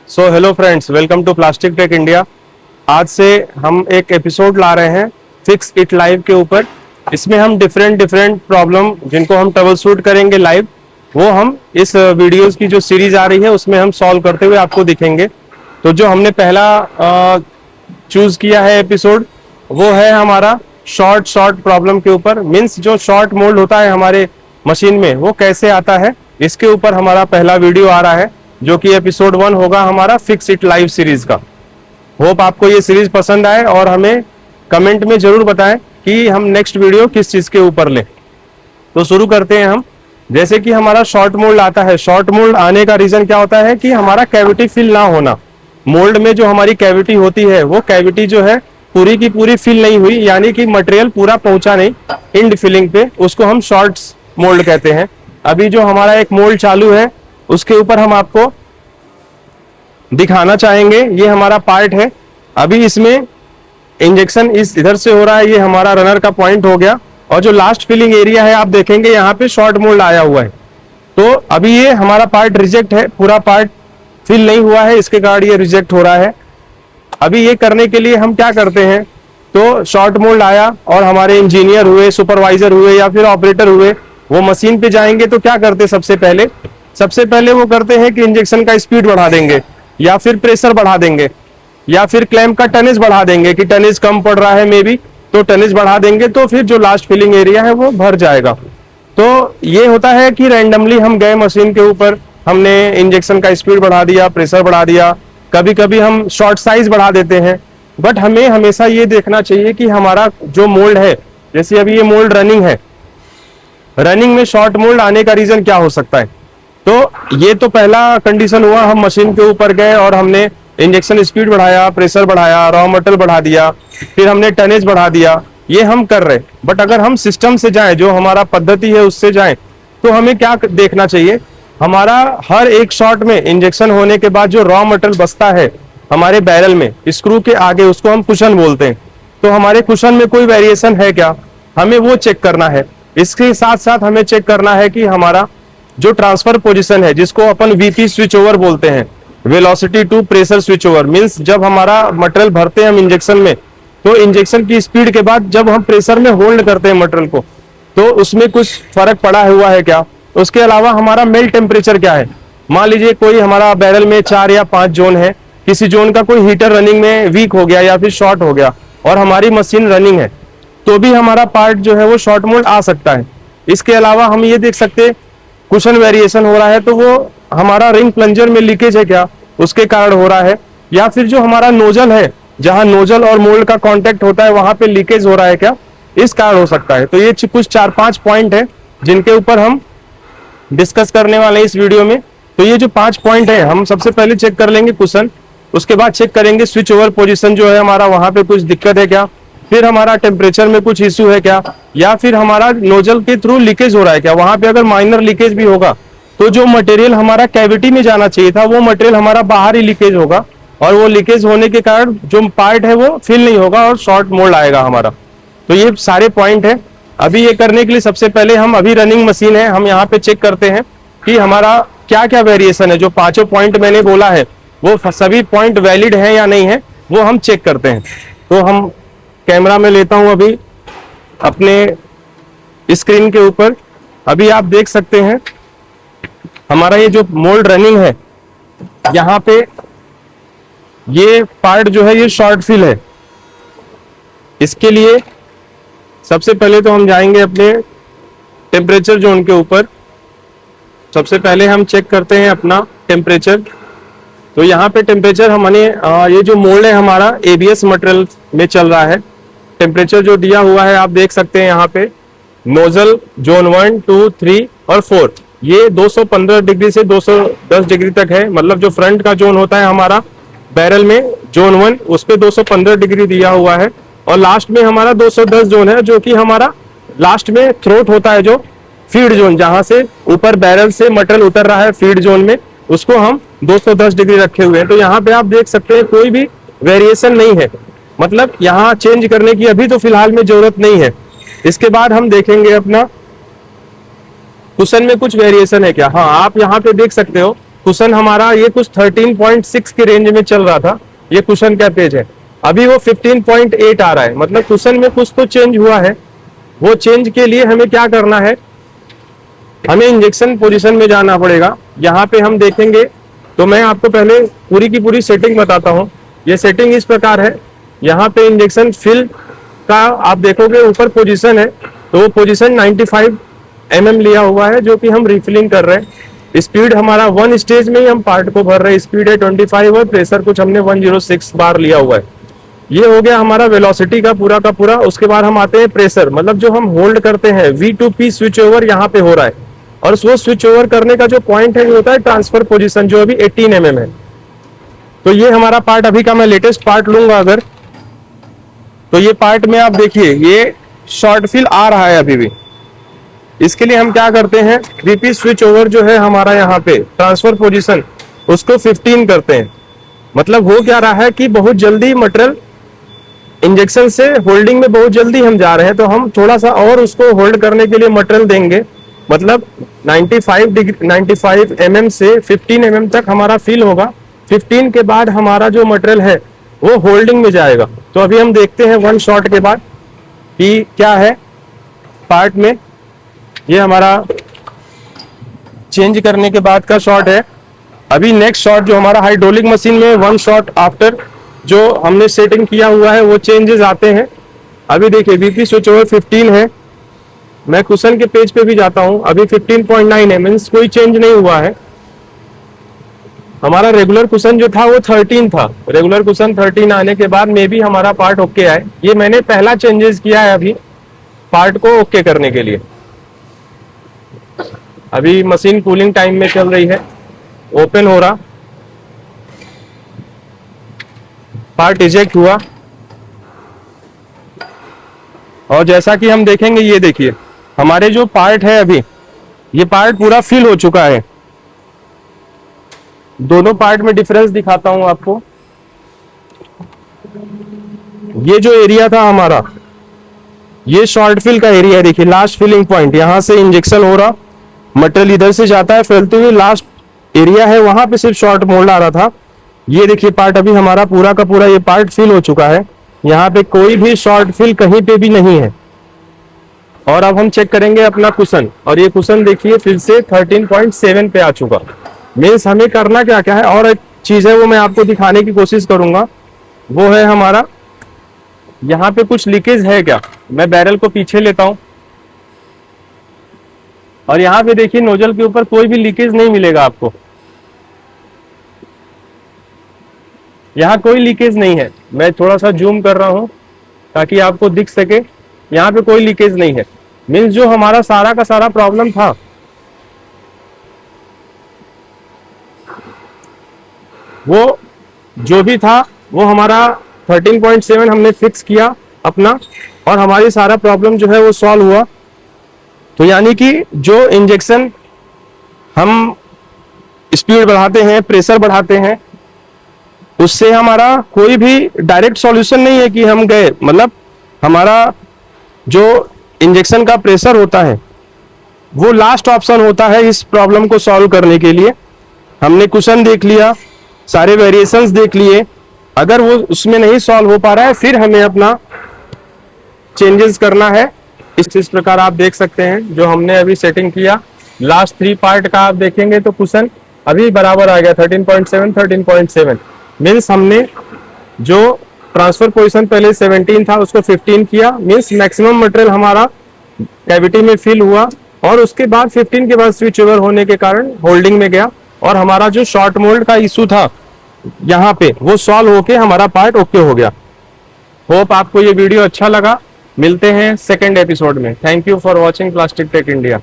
So hello friends, welcome to Plastic Tech India. आज से हम एक एपिसोड ला रहे हैं फिक्स इट लाइव के ऊपर। इसमें हम डिफरेंट प्रॉब्लम जिनको हम ट्रबल शूट करेंगे लाइव, वो हम इस वीडियोस की जो सीरीज आ रही है उसमें हम सॉल्व करते हुए आपको दिखेंगे। तो जो हमने पहला चूज किया है एपिसोड, वो है हमारा शॉर्ट प्रॉब्लम के ऊपर। मीन्स जो शॉर्ट मोल्ड होता है हमारे मशीन में वो कैसे आता है, इसके ऊपर हमारा पहला वीडियो आ रहा है, जो कि एपिसोड 1 होगा हमारा फिक्स इट लाइव सीरीज का। होप आपको ये सीरीज पसंद आए और हमें कमेंट में जरूर बताएं कि हम नेक्स्ट वीडियो किस चीज के ऊपर लें। तो शुरू करते हैं हम। जैसे कि हमारा शॉर्ट मोल्ड आता है, शॉर्ट मोल्ड आने का रीजन क्या होता है कि हमारा कैविटी फिल ना होना। मोल्ड में जो हमारी कैविटी होती है वो कैविटी जो है पूरी की पूरी फिल नहीं हुई, यानी कि मटेरियल पूरा पहुंचा नहीं इंड फिलिंग पे, उसको हम शॉर्ट मोल्ड कहते हैं। अभी जो हमारा एक मोल्ड चालू है उसके ऊपर हम आपको दिखाना चाहेंगे। ये हमारा पार्ट है, अभी इसमें इंजेक्शन इस इधर से हो रहा है, ये हमारा रनर का पॉइंट हो गया। और जो लास्ट फिलिंग एरिया है आप देखेंगे यहाँ पे शॉर्ट मोल्ड आया हुआ है। तो अभी ये हमारा पार्ट रिजेक्ट है, पूरा पार्ट फिल नहीं हुआ है, इसके कारण ये रिजेक्ट हो रहा है। अभी ये करने के लिए हम क्या करते हैं, तो शॉर्ट मोल्ड आया और हमारे इंजीनियर हुए, सुपरवाइजर हुए या फिर ऑपरेटर हुए, वो मशीन पे जाएंगे तो क्या करते, सबसे पहले वो करते हैं कि इंजेक्शन का स्पीड बढ़ा देंगे या फिर प्रेशर बढ़ा देंगे या फिर क्लैंप का टनेज बढ़ा देंगे कि टनेज कम पड़ रहा है मे बी, तो टनेज बढ़ा देंगे तो फिर जो लास्ट फिलिंग एरिया है वो भर जाएगा। तो ये होता है कि रैंडमली हम गए मशीन के ऊपर, हमने इंजेक्शन का स्पीड बढ़ा दिया, प्रेशर बढ़ा दिया, कभी कभी हम शॉर्ट साइज बढ़ा देते हैं। बट हमें हमेशा ये देखना चाहिए कि हमारा जो मोल्ड है, जैसे अभी ये मोल्ड रनिंग है, रनिंग में शॉर्ट मोल्ड आने का रीजन क्या हो सकता है। तो ये तो पहला कंडीशन हुआ, हम मशीन के ऊपर गए और हमने इंजेक्शन स्पीड बढ़ाया, प्रेशर बढ़ाया, रॉ मटेरियल बढ़ा दिया, फिर हमने टनेज बढ़ा दिया, ये हम कर रहे। बट अगर हम सिस्टम से जाएं, जो हमारा पद्धति है उससे जाएं, तो हमें क्या देखना चाहिए, हमारा हर एक शॉट में इंजेक्शन होने के बाद जो रॉ मटेरियल बचता है हमारे बैरल में स्क्रू के आगे, उसको हम कुशन बोलते हैं। तो हमारे कुशन में कोई वेरिएशन है क्या, हमें वो चेक करना है। इसके साथ साथ हमें चेक करना है कि हमारा जो ट्रांसफर पोजीशन है, जिसको अपन वीपी स्विच ओवर बोलते हैं, velocity to pressure switch over, means जब हमारा मटेरियल भरते हैं हम इंजेक्शन में, तो इंजेक्शन की स्पीड के बाद जब हम प्रेशर में होल्ड करते हैं मटेरियल को, तो उसमें कुछ फर्क पड़ा हुआ है क्या। उसके अलावा हमारा मेल्ट टेम्परेचर क्या है। मान लीजिए कोई हमारा बैरल में 4 या 5 जोन है, किसी जोन का कोई हीटर रनिंग में वीक हो गया या फिर शॉर्ट हो गया और हमारी मशीन रनिंग है, तो भी हमारा पार्ट जो है वो शॉर्ट मोल्ड आ सकता है। इसके अलावा हम ये देख सकते हैं कुशन वेरिएशन हो रहा है, तो वो हमारा रिंग प्लंजर में लीकेज है क्या, उसके कारण हो रहा है, या फिर जो हमारा नोजल है, जहां नोजल और मोल्ड का कांटेक्ट होता है वहां पे लीकेज हो रहा है क्या, इस कारण हो सकता है। तो ये कुछ 4-5 पॉइंट है जिनके ऊपर हम डिस्कस करने वाले हैं इस वीडियो में। तो ये जो 5 पॉइंट है, हम सबसे पहले चेक कर लेंगे कुशन, उसके बाद चेक करेंगे स्विच ओवर पोजीशन जो है हमारा, वहां पे कुछ दिक्कत है क्या, फिर हमारा टेम्परेचर में कुछ इश्यू है क्या, या फिर हमारा नोजल के थ्रू लीकेज हो रहा है क्या। वहां पे अगर माइनर लीकेज भी होगा तो जो मटेरियल हमारा कैविटी में जाना चाहिए था वो मटेरियल हमारा बाहर ही लीकेज होगा, और वो लीकेज होने के कारण जो पार्ट है वो फिल नहीं होगा और शॉर्ट मोल्ड आएगा हमारा। तो ये सारे पॉइंट है। अभी ये करने के लिए सबसे पहले हम, अभी रनिंग मशीन है, हम यहाँ पे चेक करते हैं कि हमारा क्या क्या वेरिएशन है। जो 5 पॉइंट मैंने बोला है वो सभी पॉइंट वैलिड है या नहीं है, वो हम चेक करते हैं। तो हम कैमरा में लेता हूं अभी अपने स्क्रीन के ऊपर। अभी आप देख सकते हैं हमारा ये जो मोल्ड रनिंग है, यहाँ पे ये पार्ट जो है ये शॉर्ट फिल है। इसके लिए सबसे पहले तो हम जाएंगे अपने टेम्परेचर जोन के ऊपर। सबसे पहले हम चेक करते हैं अपना टेम्परेचर। तो यहाँ पे टेम्परेचर हमने ये जो मोल्ड है हमारा एबीएस मटेरियल में चल रहा है। टेम्परेचर जो दिया हुआ है आप देख सकते हैं यहाँ पे, नोजल जोन 1, 2, 3 और 4, ये 215 डिग्री से 210 डिग्री तक है। मतलब जो फ्रंट का जोन होता है हमारा बैरल में जोन 1, उस पे 215 डिग्री दिया हुआ है, और लास्ट में हमारा 210 जोन है, जो कि हमारा लास्ट में थ्रोट होता है, जो फीड जोन, जहां से ऊपर बैरल से मटेरियल उतर रहा है फीड जोन में, उसको हम 210 डिग्री रखे हुए हैं। तो यहाँ पे आप देख सकते हैं कोई भी वेरिएशन नहीं है, मतलब यहाँ चेंज करने की अभी तो फिलहाल में जरूरत नहीं है। इसके बाद हम देखेंगे अपना कुशन में कुछ वेरिएशन है क्या? हाँ, आप यहाँ पे देख सकते हो कुशन हमारा ये कुछ 13.6 के रेंज में चल रहा था, ये कुशन का पेज है, अभी वो 15.8 आ रहा है, मतलब कुशन में कुछ तो चेंज हुआ है। वो चेंज के लिए हमें क्या करना है, हमें इंजेक्शन पोजीशन में जाना पड़ेगा। यहाँ पे हम देखेंगे तो मैं आपको पहले पूरी की पूरी सेटिंग बताता हूँ। ये सेटिंग इस प्रकार है, यहाँ पे इंजेक्शन फिल का आप देखोगे ऊपर पोजीशन है, तो वो पोजीशन 95 mm लिया हुआ है जो कि हम रिफिलिंग कर रहे हैं। स्पीड हमारा 1 स्टेज में ही हम पार्ट को भर रहे हैं, स्पीड है 25 और प्रेशर कुछ हमने 106 बार लिया हुआ है। ये हो गया हमारा वेलोसिटी का पूरा। उसके बाद हम आते हैं प्रेशर, मतलब जो हम होल्ड करते हैं V2P स्विच ओवर यहाँ पे हो रहा है, और वो स्विच ओवर करने का जो पॉइंट है वो होता है ट्रांसफर पोजीशन, जो अभी 18 mm है। तो ये हमारा पार्ट अभी का मैं लेटेस्ट पार्ट लूंगा अगर, तो ये पार्ट में आप देखिए ये शॉर्ट फिल आ रहा है अभी भी। इसके लिए हम क्या करते हैं, 3P स्विच ओवर जो है हमारा यहाँ पे ट्रांसफर पोजीशन उसको 15 करते हैं। मतलब हो क्या रहा है कि बहुत जल्दी मटेरियल इंजेक्शन से होल्डिंग में बहुत जल्दी हम जा रहे हैं, तो हम थोड़ा सा और उसको होल्ड करने के लिए मटेरियल देंगे। मतलब 95 mm से 15 mm तक हमारा फिल होगा। 15 के बाद हमारा जो मटेरियल है वो होल्डिंग में जाएगा। तो अभी हम देखते हैं 1 शॉट के बाद कि क्या है पार्ट में। ये हमारा चेंज करने के बाद का शॉट है। अभी नेक्स्ट शॉट जो हमारा हाइड्रोलिक मशीन में 1 शॉट आफ्टर जो हमने सेटिंग किया हुआ है वो चेंजेस आते हैं। अभी देखिए VP स्विच ओवर 15 है, मैं कुशन के पेज पे भी जाता हूं, अभी 15.9 है, मींस कोई चेंज नहीं हुआ है। हमारा रेगुलर कुशन जो था वो 13 था, रेगुलर कुशन 13 आने के बाद में भी हमारा पार्ट ओके आए। ये मैंने पहला चेंजेस किया है अभी पार्ट को ओके करने के लिए। अभी मशीन कूलिंग टाइम में चल रही है, ओपन हो रहा, पार्ट इजेक्ट हुआ, और जैसा कि हम देखेंगे ये देखिए हमारे जो पार्ट है अभी ये पार्ट पूरा फिल हो चुका है। दोनों पार्ट में डिफरेंस दिखाता हूं आपको। ये जो एरिया था हमारा ये शॉर्ट फिल का एरिया है, देखिए लास्ट फिलिंग पॉइंट, यहां से इंजेक्शन हो रहा, मटेरियल इधर से जाता है फैलते हुए, लास्ट एरिया है वहां पे सिर्फ शॉर्ट मोल्ड आ रहा था। ये देखिए पार्ट अभी हमारा पूरा का पूरा ये पार्ट फिल हो चुका है, यहाँ पे कोई भी शॉर्ट फिल कहीं पे भी नहीं है। और अब हम चेक करेंगे अपना कुशन, और ये कुशन देखिए फिर से 13.7 पे आ चुका। मीन्स हमें करना क्या क्या है, और एक चीज है वो मैं आपको दिखाने की कोशिश करूंगा, वो है हमारा यहाँ पे कुछ लीकेज है क्या। मैं बैरल को पीछे लेता हूं और यहाँ पे देखिए नोजल के ऊपर कोई भी लीकेज नहीं मिलेगा आपको, यहाँ कोई लीकेज नहीं है। मैं थोड़ा सा जूम कर रहा हूं ताकि आपको दिख सके, यहाँ पे कोई लीकेज नहीं है। मीन्स जो हमारा सारा का सारा प्रॉब्लम था वो जो भी था वो हमारा 13.7 हमने फिक्स किया अपना, और हमारी सारा प्रॉब्लम जो है वो सॉल्व हुआ। तो यानी कि जो इंजेक्शन हम स्पीड बढ़ाते हैं, प्रेशर बढ़ाते हैं, उससे हमारा कोई भी डायरेक्ट सॉल्यूशन नहीं है कि हम गए, मतलब हमारा जो इंजेक्शन का प्रेशर होता है वो लास्ट ऑप्शन होता है इस प्रॉब्लम को सॉल्व करने के लिए। हमने कुशन देख लिया, सारे वेरिएशंस देख लिए, अगर वो उसमें नहीं सॉल्व हो पा रहा है फिर हमें अपना चेंजेस करना है। इस प्रकार आप देख सकते हैं जो हमने अभी सेटिंग किया, लास्ट 3 पार्ट का आप देखेंगे तो कुशन अभी बराबर आ गया 13.7 मीन्स हमने जो ट्रांसफर पोजीशन पहले 17 था उसको 15 किया, मीन्स मैक्सिमम मटेरियल हमारा कैविटी में फिल हुआ, और उसके बाद 15 के बाद स्विच ओवर होने के कारण होल्डिंग में गया, और हमारा जो शॉर्ट मोल्ड का इशू था यहाँ पे वो सॉल्व होके हमारा पार्ट ओके हो गया। होप आपको ये वीडियो अच्छा लगा। मिलते हैं सेकेंड एपिसोड में। Thank you for watching Plastic Tech India.